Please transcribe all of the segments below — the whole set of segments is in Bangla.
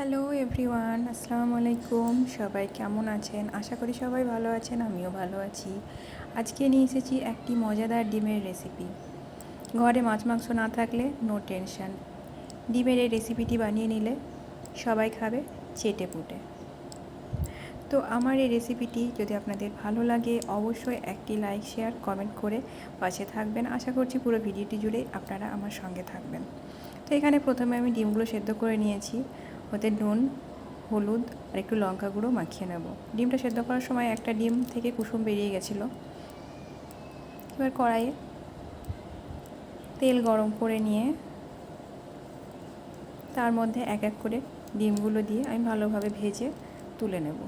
হ্যালো এভরিওয়ান, আসসালামু আলাইকুম। সবাই কেমন আছেন? আশা করি সবাই ভালো আছেন, আমিও ভালো আছি। আজকে নিয়ে এসেছি একটি মজাদার ডিমের রেসিপি। ঘরে মাছ মাংস না থাকলে নো টেনশন, ডিমের এই রেসিপিটি বানিয়ে নিলে সবাই খাবে চেটে পুটে। তো আমার এই রেসিপিটি যদি আপনাদের ভালো লাগে অবশ্যই একটি লাইক, শেয়ার, কমেন্ট করে পাশে থাকবেন। আশা করছি পুরো ভিডিওটি জুড়ে আপনারা আমার সঙ্গে থাকবেন। তো এখানে প্রথমে আমি ডিমগুলো সেদ্ধ করে নিয়েছি। ওতে নুন, হলুদ আর একটু লঙ্কা গুঁড়ো মাখিয়ে নেব। ডিমটা সেদ্ধ করার সময় একটা ডিম থেকে কুসুম বেরিয়ে গেছিলো। এবার কড়াইয়ে তেল গরম করে নিয়ে তার মধ্যে এক এক করে ডিমগুলো দিয়ে আমি ভালোভাবে ভেজে তুলে নেব।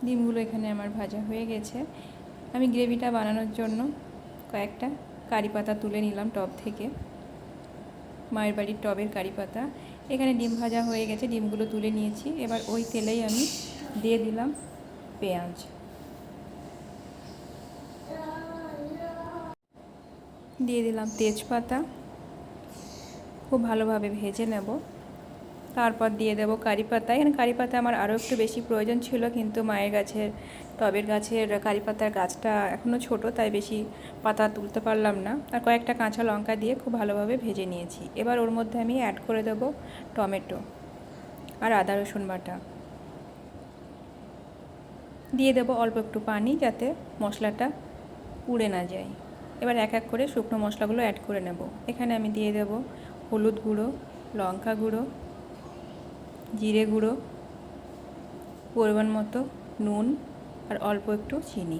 ডিমগুলো এখানে আমার ভাজা হয়ে গেছে। আমি গ্রেভিটা বানানোর জন্য কয়েকটা কারি পাতা তুলে নিলাম টব থেকে, মায়ের বাড়ির টবের কারি পাতা। এখানে ডিম ভাজা হয়ে গেছে, ডিমগুলো তুলে নিয়েছি। এবার ওই তেলেই আমি দিয়ে দিলাম পেঁয়াজ, দিয়ে দিলাম তেজপাতা, খুব ভালোভাবে ভেজে নেব। তারপর দিয়ে দেব কারি পাতা। এখানে কারি পাতা আমার আরও একটু বেশি প্রয়োজন ছিল, কিন্তু মায়ের গাছের টবের গাছের কারি পাতার গাছটা এখনও ছোট, তাই বেশি পাতা তুলতে পারলাম না। আর কয়েকটা কাঁচা লঙ্কা দিয়ে খুব ভালোভাবে ভেজে নিয়েছি। এবার ওর মধ্যে আমি অ্যাড করে দেব টমেটো আর আদা রসুন বাটা, দিয়ে দেব অল্প একটু পানি যাতে মশলাটা পুড়ে না যায়। এবার এক এক করে শুকনো মশলাগুলো অ্যাড করে নেব। এখানে আমি দিয়ে দেব হলুদ গুঁড়ো, লঙ্কা গুঁড়ো, জিরে গুঁড়ো, পরিমাণ মতো নুন আর অল্প একটু চিনি।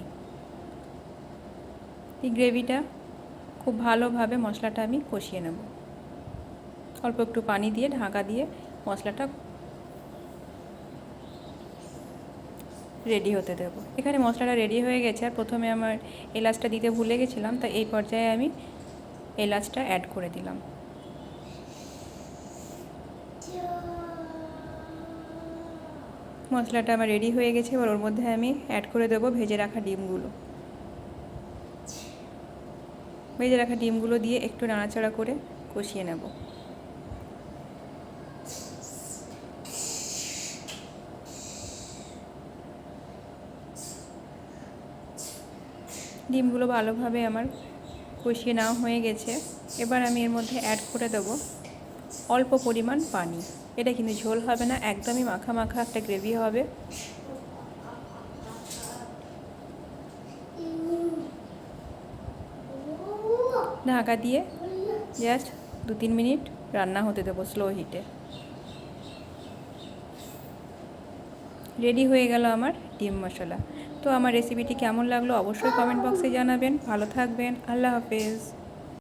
এই গ্রেভিটা খুব ভালোভাবে মশলাটা আমি কষিয়ে নেব। অল্প একটু পানি দিয়ে ঢাকা দিয়ে মশলাটা রেডি হতে দেব। এখানে মশলাটা রেডি হয়ে গেছে। আর প্রথমে আমার এলাচটা দিতে ভুলে গেছিলাম, তাই এই পর্যায়ে আমি এলাচটা অ্যাড করে দিলাম। মশলাটা আমার রেডি হয়ে গেছে। এবার ওর মধ্যে আমি অ্যাড করে দেবো ভেজে রাখা ডিমগুলো। ভেজে রাখা ডিমগুলো দিয়ে একটু নাড়াচাড়া করে কষিয়ে নেব। ডিমগুলো ভালোভাবে আমার কষিয়ে নেওয়া হয়ে গেছে। এবার আমি এর মধ্যে অ্যাড করে দেবো অল্প পরিমাণ পানি। এটা কিন্তু ঝোল হবে না, একদমই মাখা মাখা একটা গ্রেভি হবে। ঢাকা দিয়ে জাস্ট 2-3 মিনিট রান্না হতে দেবো স্লো হিটে। রেডি হয়ে গেল আমার ডিম মশলা। তো আমার রেসিপিটি কেমন লাগলো অবশ্যই কমেন্ট বক্সে জানাবেন। ভালো থাকবেন, আল্লাহ হাফেজ।